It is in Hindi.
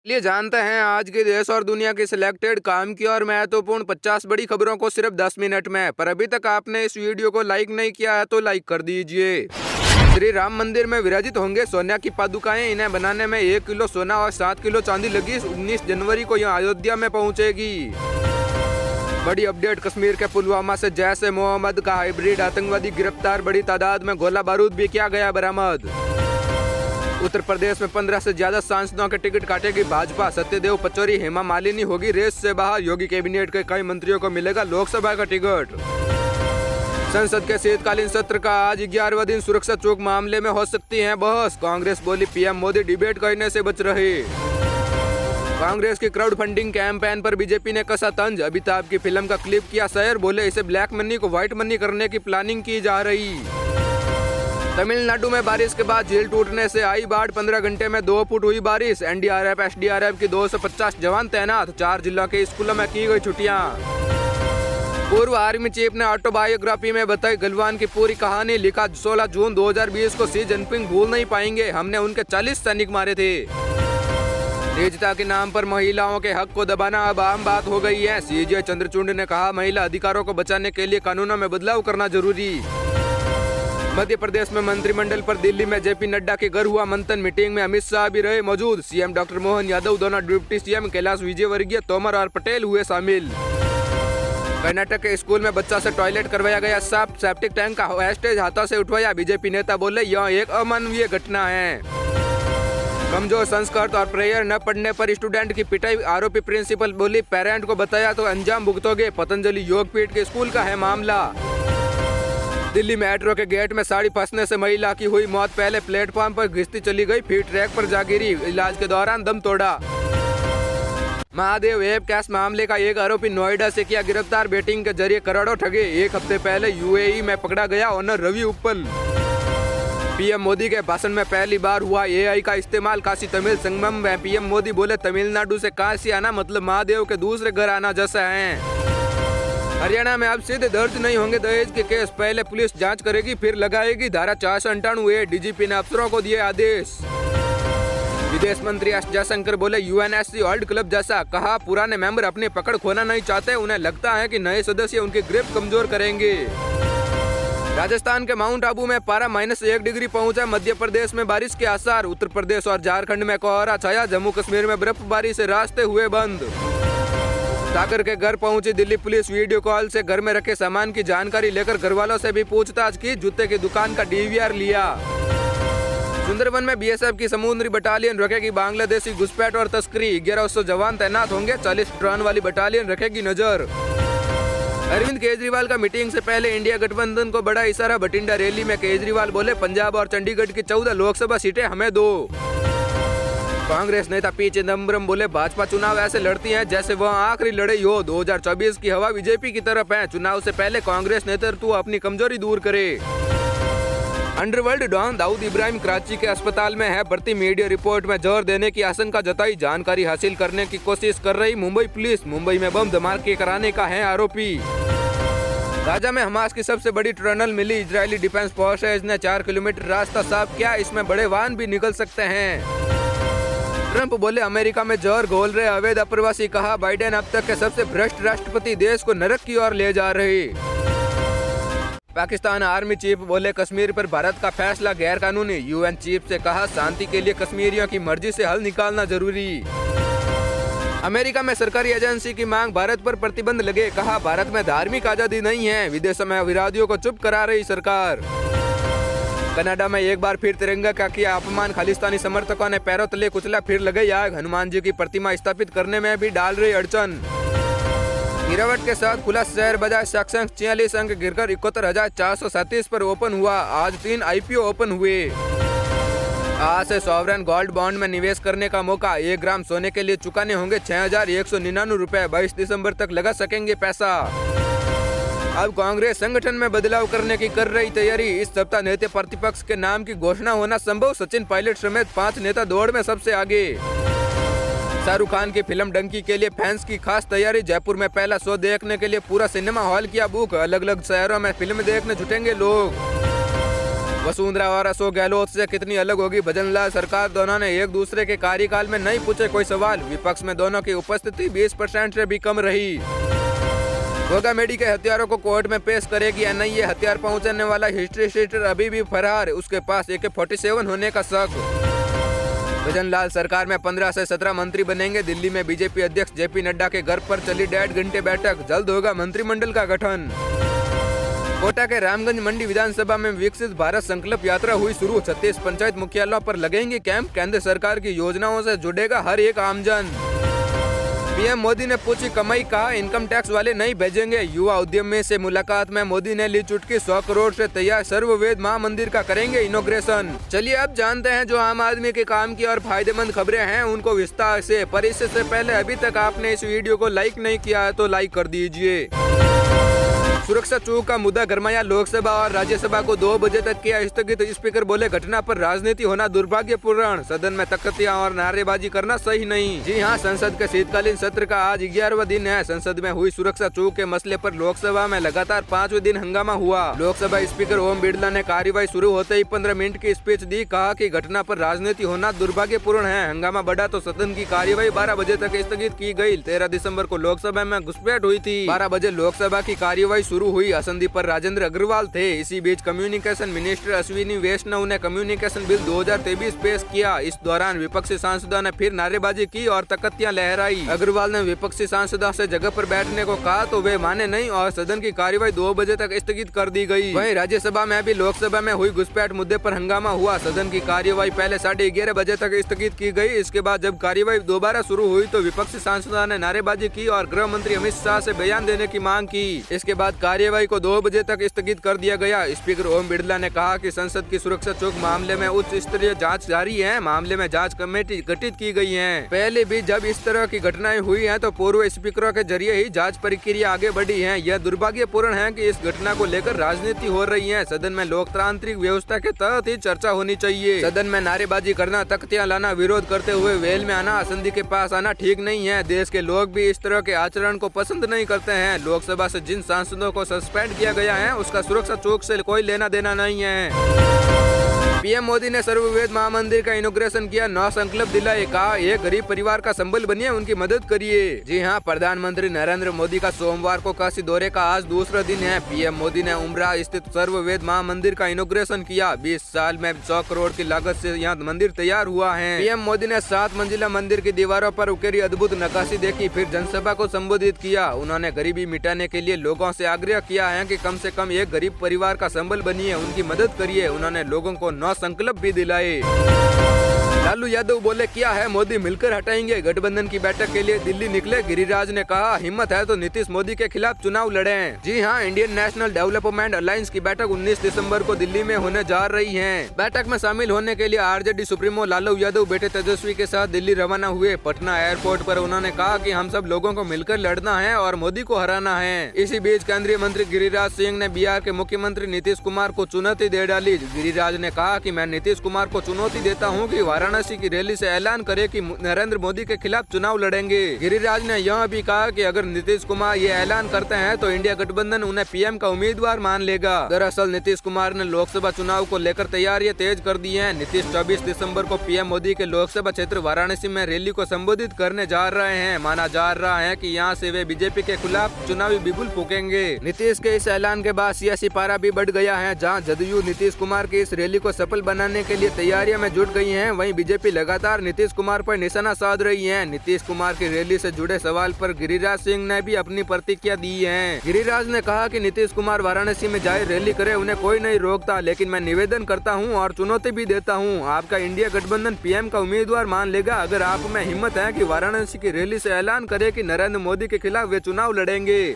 लिए जानते हैं आज के देश और दुनिया की सिलेक्टेड काम की और महत्वपूर्ण 50 बड़ी खबरों को सिर्फ 10 मिनट में। पर अभी तक आपने इस वीडियो को लाइक नहीं किया है तो लाइक कर दीजिए। श्री राम मंदिर में विराजित होंगे सोना की पादुकाएं। इन्हें बनाने में 1 किलो सोना और 7 किलो चांदी लगी। 19 जनवरी को यह अयोध्या में पहुंचेगी। बड़ी अपडेट, कश्मीर के पुलवामा से जैश ए मोहम्मद का हाइब्रिड आतंकवादी गिरफ्तार। बड़ी तादाद में गोला बारूद भी किया गया बरामद। उत्तर प्रदेश में 15 से ज्यादा सांसदों के टिकट काटेगी भाजपा। सत्यदेव पचौरी, हेमा मालिनी होगी रेस से बाहर। योगी कैबिनेट के कई मंत्रियों को मिलेगा लोकसभा का टिकट। संसद के शीतकालीन सत्र का आज 11वां दिन। सुरक्षा चौक मामले में हो सकती है बहस। कांग्रेस बोली पीएम मोदी डिबेट करने से बच रहे। कांग्रेस की क्राउड फंडिंग कैंपेन पर बीजेपी ने कसा तंज। अमिताभ की फिल्म का क्लिप किया शेयर। बोले इसे ब्लैक मनी को व्हाइट मनी करने की प्लानिंग की जा रही। तमिलनाडु में बारिश के बाद झील टूटने से आई बाढ़। 15 घंटे में 2 फुट हुई बारिश। एनडीआरएफ एसडीआरएफ की 250 जवान तैनात। 4 जिलों के स्कूलों में की गई छुट्टियां। पूर्व आर्मी चीफ ने ऑटोबायोग्राफी में बताई गलवान की पूरी कहानी। लिखा 16 जून 2020 को शी जिनपिंग भूल नहीं पाएंगे। हमने उनके 40 सैनिक मारे थे। निजता के नाम पर महिलाओं के हक को दबाना अब आम बात हो गई है। सीजे चंद्रचूड़ ने कहा महिला अधिकारों को बचाने के लिए कानूनों में बदलाव करना जरूरी। मध्य प्रदेश में मंत्रिमंडल पर दिल्ली में जेपी नड्डा के घर हुआ मंथन। मीटिंग में अमित शाह भी रहे मौजूद। सीएम डॉक्टर मोहन यादव, दोनों डिप्टी सीएम कैलाश विजयवर्गीय, तोमर और पटेल हुए शामिल। कर्नाटक के स्कूल में बच्चा से टॉयलेट करवाया गया साफ। सेप्टिक टैंक का वेस्टेज हाथों से उठवाया। बीजेपी नेता बोले यह एक अमानवीय घटना है। कमजोर संस्कृत और प्रेयर न पढ़ने पर स्टूडेंट की पिटाई। आरोपी प्रिंसिपल बोली पेरेंट को बताया तो अंजाम भुगतोगे। पतंजलि योगपीठ के स्कूल का है मामला। दिल्ली मेट्रो के गेट में साड़ी फंसने से महिला की हुई मौत। पहले प्लेटफॉर्म पर घिसती चली गई, फिर ट्रैक पर जा गिरी। इलाज के दौरान दम तोड़ा। महादेव ऐप कैश मामले का एक आरोपी नोएडा से किया गिरफ्तार। बेटिंग के जरिए करोड़ों ठगे। 1 हफ्ते पहले यूएई में पकड़ा गया ओनर रवि उप्पल। पीएम मोदी के भाषण में पहली बार हुआ एआई का इस्तेमाल। काशी तमिल संगमम में पीएम मोदी बोले तमिलनाडु से काशी आना मतलब महादेव के दूसरे घर आना जैसा है। हरियाणा में अब सीधे दर्ज नहीं होंगे दहेज के केस। पहले पुलिस जांच करेगी फिर लगाएगी धारा 498। डीजीपी ने अफसरों को दिए आदेश। विदेश मंत्री एस जयशंकर बोले यूएनएससी वर्ल्ड क्लब जैसा। कहा पुराने मेंबर अपनी पकड़ खोना नहीं चाहते। उन्हें लगता है कि नए सदस्य उनकी ग्रिप कमजोर करेंगे। राजस्थान के माउंट आबू में पारा -1 डिग्री पहुंचा। मध्य प्रदेश में बारिश के आसार। उत्तर प्रदेश और झारखंड में कोहरा छाया। जम्मू कश्मीर में बर्फबारी से रास्ते हुए बंद। सागर के घर पहुंची दिल्ली पुलिस। वीडियो कॉल से घर में रखे सामान की जानकारी लेकर घरवालों से भी पूछताछ की। जूते की दुकान का डीवीआर लिया। सुंदरबन में बीएसएफ की समुद्री बटालियन रखेगी बांग्लादेशी घुसपैठ और तस्करी। 1100 जवान तैनात होंगे। 40 ड्रोन वाली बटालियन रखेगी नजर। अरविंद केजरीवाल का मीटिंग से पहले इंडिया गठबंधन को बड़ा इशारा। बठिंडा रैली में केजरीवाल बोले पंजाब और चंडीगढ़ की 14 लोकसभा सीटें हमें दो। कांग्रेस नेता पी चिदम्बरम बोले भाजपा चुनाव ऐसे लड़ती है जैसे वह आखिरी लड़ाई हो। 2024 की हवा बीजेपी की तरफ है। चुनाव से पहले कांग्रेस नेतृत्व अपनी कमजोरी दूर करे। अंडरवर्ल्ड डॉन दाऊद इब्राहिम कराची के अस्पताल में है भर्ती। मीडिया रिपोर्ट में जोर देने की आशंका जताई। जानकारी हासिल करने की कोशिश कर रही मुंबई पुलिस। मुंबई में बम धमाके कराने का है आरोपी। गाजा में हमास की सबसे बड़ी टनल मिली। इजरायली डिफेंस फोर्सेज ने 4 किलोमीटर रास्ता साफ किया। इसमें बड़े वाहन भी निकल सकते हैं। ट्रंप बोले अमेरिका में जहर घोल रहे अवैध अप्रवासी। कहा बाइडेन अब तक के सबसे भ्रष्ट राष्ट्रपति, देश को नरक की ओर ले जा रहे। पाकिस्तान आर्मी चीफ बोले कश्मीर पर भारत का फैसला गैर कानूनी। यूएन चीफ से कहा शांति के लिए कश्मीरियों की मर्जी से हल निकालना जरूरी। अमेरिका में सरकारी एजेंसी की मांग भारत पर प्रतिबंध लगे। कहा भारत में धार्मिक आजादी नहीं है। विदेशों में विरोधियों को चुप करा रही सरकार। कनाडा में एक बार फिर तिरंगा का किया अपमान। खालिस्तानी समर्थकों ने पैरों तले कुचला, फिर लगाई आग। हनुमान जी की प्रतिमा स्थापित करने में भी डाल रही अड़चन। गिरावट के साथ खुला शेयर बाजार। सेंसेक्स 46 अंक गिरकर 71,437 पर ओपन हुआ। आज 3 आईपीओ ओपन हुए। आज से सॉवरेन गोल्ड बॉन्ड में निवेश करने का मौका। 1 ग्राम सोने के लिए चुकाने होंगे 6,199 रुपए। 22 दिसंबर तक लगा सकेंगे पैसा। अब कांग्रेस संगठन में बदलाव करने की कर रही तैयारी। इस सप्ताह नेता प्रतिपक्ष के नाम की घोषणा होना संभव। सचिन पायलट समेत 5 नेता दौड़ में सबसे आगे। शाहरुख खान की फिल्म डंकी के लिए फैंस की खास तैयारी। जयपुर में पहला शो देखने के लिए पूरा सिनेमा हॉल किया बुक। अलग अलग शहरों में फिल्म देखने जुटेंगे लोग। वसुंधरा और अशोक गहलोत से कितनी अलग होगी भजनलाल सरकार। दोनों ने एक दूसरे के कार्यकाल में नहीं पूछे कोई सवाल। विपक्ष में दोनों की उपस्थिति 20% से भी कम रही। गोगामेडी के हथियारों को कोर्ट में पेश करेगी एनआईए। हथियार पहुंचाने वाला हिस्ट्री शीटर अभी भी फरार, उसके पास AK-47 होने का शक। भजनलाल सरकार में 15 से 17 मंत्री बनेंगे। दिल्ली में बीजेपी अध्यक्ष JP नड्डा के घर पर चली 1.5 घंटे बैठक। जल्द होगा मंत्रिमंडल का गठन। कोटा के रामगंज मंडी विधानसभा में विकसित भारत संकल्प यात्रा हुई शुरू। 36 पंचायत मुख्यालयों पर लगेंगे कैंप। केंद्र सरकार की योजनाओं से जुड़ेगा हर एक आमजन। पीएम मोदी ने पूछी कमाई, कहा इनकम टैक्स वाले नहीं भेजेंगे। युवा उद्यमी से मुलाकात में मोदी ने ली चुटकी। 100 करोड़ से तैयार सर्ववेद महामंदिर का करेंगे इनॉग्रेशन। चलिए अब जानते हैं जो आम आदमी के काम की और फायदेमंद खबरें हैं उनको विस्तार से। पर इससे पहले अभी तक आपने इस वीडियो को लाइक नहीं किया है तो लाइक कर दीजिए। सुरक्षा चूक का मुद्दा गरमाया। लोकसभा और राज्यसभा को 2 बजे तक किया स्थगित। स्पीकर बोले घटना पर राजनीति होना दुर्भाग्यपूर्ण। सदन में तख्तियां और नारेबाजी करना सही नहीं। जी हां, संसद के शीतकालीन सत्र का आज 11वां दिन है। संसद में हुई सुरक्षा चूक के मसले पर लोकसभा में लगातार 5वें दिन हंगामा हुआ। लोकसभा स्पीकर ओम बिरला ने कार्यवाही शुरू होते ही 15 मिनट की स्पीच दी। कहा कि घटना पर राजनीति होना दुर्भाग्यपूर्ण है। हंगामा बढ़ा तो सदन की कार्यवाही 12 बजे तक स्थगित की गयी। 13 दिसंबर को लोकसभा में घुसपैठ हुई थी। 12 बजे लोकसभा की कार्यवाही शुरू हुई। असंदी पर राजेंद्र अग्रवाल थे। इसी बीच कम्युनिकेशन मिनिस्टर अश्विनी वैष्णव ने कम्युनिकेशन बिल 2023 पेश किया। इस दौरान विपक्षी सांसदों ने फिर नारेबाजी की और तख्तियां लहराई। अग्रवाल ने विपक्षी सांसदों से जगह पर बैठने को कहा तो वे माने नहीं और सदन की कार्यवाही 2 बजे तक स्थगित कर दी गई। वहीं राज्यसभा में भी लोकसभा में हुई घुसपैठ मुद्दे पर हंगामा हुआ। सदन की कार्यवाही पहले 11:30 बजे तक स्थगित की गई। इसके बाद जब कार्यवाही दोबारा शुरू हुई तो विपक्षी सांसदों ने नारेबाजी की और गृह मंत्री अमित शाह से बयान देने की मांग की। इसके बाद कार्यवाही को 2 बजे तक स्थगित कर दिया गया। स्पीकर ओम बिरला ने कहा कि संसद की सुरक्षा चूक मामले में उच्च स्तरीय जांच जारी है। मामले में जांच कमेटी गठित की गई है। पहले भी जब इस तरह की घटनाएं हुई हैं तो पूर्व स्पीकरों के जरिए ही जांच प्रक्रिया आगे बढ़ी है। यह दुर्भाग्यपूर्ण है कि इस घटना को लेकर राजनीति हो रही है। सदन में लोकतांत्रिक व्यवस्था के तहत ही चर्चा होनी चाहिए। सदन में नारेबाजी करना, तख्तियां लाना, विरोध करते हुए वेल में आना, असंदी के पास आना ठीक नहीं है। देश के लोग भी इस तरह के आचरण को पसंद नहीं करते हैं। लोकसभा से जिन सांसदों को सस्पेंड किया गया है उसका सुरक्षा चूक से कोई लेना देना नहीं है। पीएम मोदी ने सर्ववेद महामंदिर का इनॉग्रेशन किया। 9 संकल्प दिलाए। कहा एक गरीब परिवार का संबल बनिए, उनकी मदद करिए। जी हां, प्रधानमंत्री नरेंद्र मोदी का सोमवार को काशी दौरे का आज दूसरा दिन है। पीएम मोदी ने उमरा स्थित सर्ववेद महामंदिर का इनॉग्रेशन किया। 20 साल में 100 करोड़ की लागत से यहाँ मंदिर तैयार हुआ है। पीएम मोदी ने 7 मंजिला मंदिर की दीवारों पर उकेरी अद्भुत नक्काशी देखी, फिर जनसभा को संबोधित किया। उन्होंने गरीबी मिटाने के लिए लोगों से आग्रह किया है कि कम से कम एक गरीब परिवार का संबल बनिए, उनकी मदद करिए। उन्होंने लोगों को 9 संकल्प भी दिलाए। लालू यादव बोले क्या है मोदी मिलकर हटाएंगे। गठबंधन की बैठक के लिए दिल्ली निकले। गिरिराज ने कहा हिम्मत है तो नीतीश मोदी के खिलाफ चुनाव लड़ें। जी हां, इंडियन नेशनल डेवलपमेंट अलायंस की बैठक 19 दिसंबर को दिल्ली में होने जा रही है। बैठक में शामिल होने के लिए आरजेडी सुप्रीमो लालू यादव बेटे तेजस्वी के साथ दिल्ली रवाना हुए। पटना एयरपोर्ट पर उन्होंने कहा कि हम सब लोगों को मिलकर लड़ना है और मोदी को हराना है। इसी बीच केंद्रीय मंत्री गिरिराज सिंह ने बिहार के मुख्यमंत्री नीतीश कुमार को चुनौती दे डाली। गिरिराज ने कहा कि मैं नीतीश कुमार को चुनौती देता हूं कि वाराणसी की रैली से ऐलान करे कि नरेंद्र मोदी के खिलाफ चुनाव लड़ेंगे। गिरिराज ने यह भी कहा कि अगर नीतीश कुमार ये ऐलान करते हैं तो इंडिया गठबंधन उन्हें पीएम का उम्मीदवार मान लेगा। दरअसल नीतीश कुमार ने लोकसभा चुनाव को लेकर तैयारियां तेज कर दी हैं। नीतीश 24 दिसंबर को पीएम मोदी के लोकसभा क्षेत्र वाराणसी में रैली को संबोधित करने जा रहे हैं। माना जा रहा है कि यहाँ से वे बीजेपी के खिलाफ चुनावी बिगुल फूकेंगे। नीतीश के इस ऐलान के बाद सियासी पारा भी बढ़ गया है। जहाँ जदयू नीतीश कुमार की इस रैली को सफल बनाने के लिए तैयारियां में जुट गई है, वहीं बीजेपी लगातार नीतीश कुमार पर निशाना साध रही है। नीतीश कुमार की रैली से जुड़े सवाल पर गिरिराज सिंह ने भी अपनी प्रतिक्रिया दी है। गिरिराज ने कहा कि नीतीश कुमार वाराणसी में जाए रैली करे, उन्हें कोई नहीं रोकता, लेकिन मैं निवेदन करता हूं और चुनौती भी देता हूं। आपका इंडिया गठबंधन पीएम का उम्मीदवार मान लेगा अगर आप में हिम्मत है कि वाराणसी की रैली से ऐलान करे कि नरेंद्र मोदी के खिलाफ वे चुनाव लड़ेंगे।